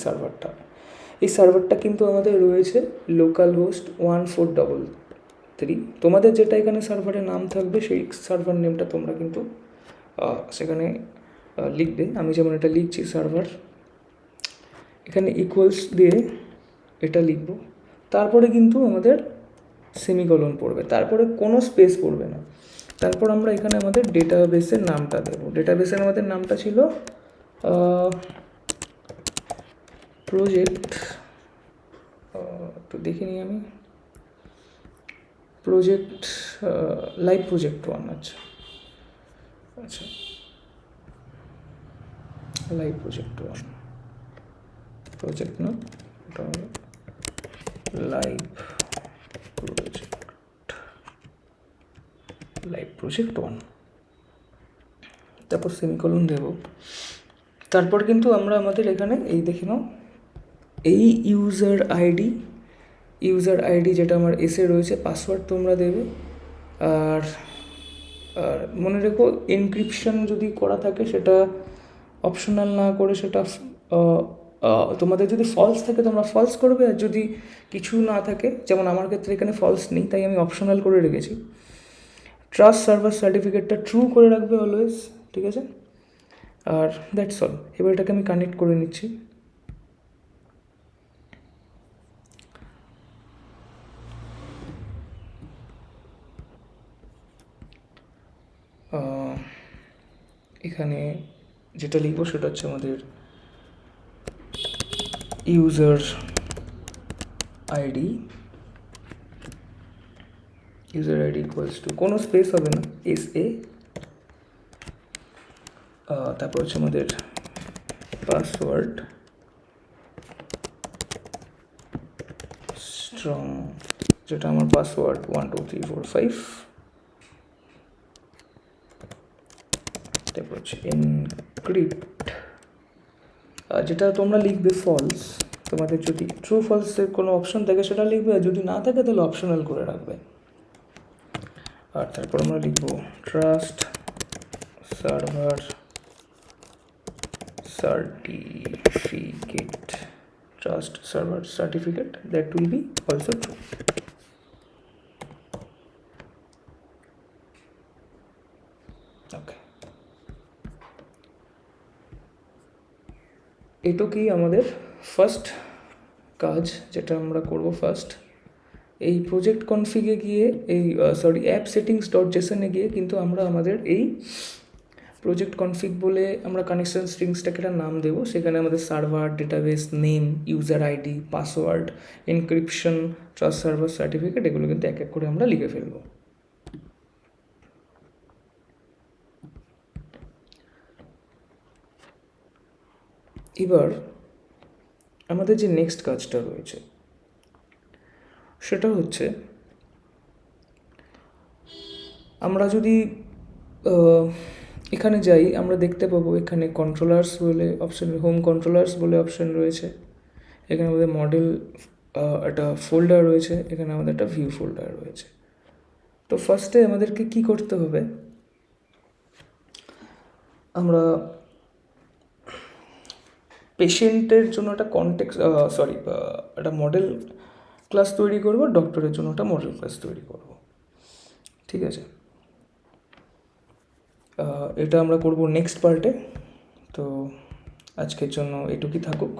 S1: সার্ভারটা কিন্তু আমাদের রয়েছে লোকাল হোস্ট 1433। তোমাদের যেটা এখানে সার্ভারের নাম থাকবে সেই সার্ভার নেমটা তোমরা কিন্তু সেখানে লিখবে। আমি যেমন এটা লিখছি সার্ভার, এখানে ইকুয়ালস দিয়ে এটা লিখব, তারপরে কিন্তু আমাদের সেমিকলন পড়বে, তারপরে কোনো স্পেস পড়বে না। তারপর আমরা এখানে আমাদের ডেটাবেসের নামটা দেবো। ডেটাবেসের আমাদের নামটা ছিল প্রজেক্ট, তো দেখে নিই আমি, প্রজেক্ট লাইভ প্রজেক্ট 1। আচ্ছা আচ্ছা, লাইভ প্রজেক্ট 1 প্রজেক্ট না, ওটা হবে লাইভ প্রজেক্ট 1, তারপর সেমিকলন দেব। তারপর কিন্তু আমরা আমাদের এখানে এই দেখে নাও, এই ইউজার আইডি যেটা আমার এসে রয়েছে, পাসওয়ার্ড তোমরা দেবে। আর আর মনে রেখো এনক্রিপশন যদি করা থাকে সেটা অপশনাল না করে, সেটা তোমাদের যদি ফলস থাকে তোমরা ফলস করবে, আর যদি কিছু না থাকে, যেমন আমার ক্ষেত্রে এখানে ফলস নেই তাই আমি অপশনাল করে রেখেছি। ট্রাস্ট সার্ভার সার্টিফিকেটটা ট্রু করে রাখবে অলওয়েজ, ঠিক আছে? আর দ্যাটস অল। এবার এটাকে আমি কানেক্ট করে নিচ্ছি। এখানে যেটা লিখবো সেটা হচ্ছে আমাদের ইউজার আইডি ইকুয়ালস টু, কোনো স্পেস হবে না, SA। তারপর হচ্ছে আমাদের পাসওয়ার্ড স্ট্রং, যেটা আমার পাসওয়ার্ড 12345। তারপর হচ্ছে এনক্রিপ্ট, যেটা তোমরা লিখবে ফলস। তোমাদের যদি ট্রু ফলসের কোনো অপশন থাকে সেটা লিখবে, আর যদি না থাকে তাহলে অপশনাল করে রাখবে। আর তারপর আমরা লিখবো trust server certificate, that will be also true. Okay. এটুকুই আমাদের ফার্স্ট কাজ, যেটা আমরা করব ফার্স্ট। এই প্রজেক্ট কনফিগে গিয়ে অ্যাপ সেটিংস ডট জেসনে গিয়ে কিন্তু আমরা আমাদের এই প্রজেক্ট কনফিগ বলে আমরা কানেকশন স্ট্রিংসটাকে একটা নাম দেবো। সেখানে আমাদের server, database name, user ID, password, encryption, trust server certificate, এগুলো কিন্তু এক এক করে আমরা লিখে ফেলবো। এবার আমাদের যে নেক্সট কাজটা রয়েছে সেটা হচ্ছে, আমরা যদি এখানে যাই, আমরা দেখতে পাবো এখানে কন্ট্রোলার্স বলে অপশান, হোম কন্ট্রোলার্স বলে অপশান রয়েছে। এখানে আমাদের মডেল একটা ফোল্ডার রয়েছে, এখানে আমাদের একটা ভিউ ফোল্ডার রয়েছে। তো ফার্স্টে আমাদেরকে কি করতে হবে, আমরা পেশেন্টের জন্য একটা একটা মডেল ক্লাস তৈরি করব, ডক্টরের জন্য একটা মডেল ক্লাস তৈরি করব। ঠিক আছে, এটা আমরা করব নেক্সট পার্টে। তো আজকের জন্য এটুকুই থাকুক।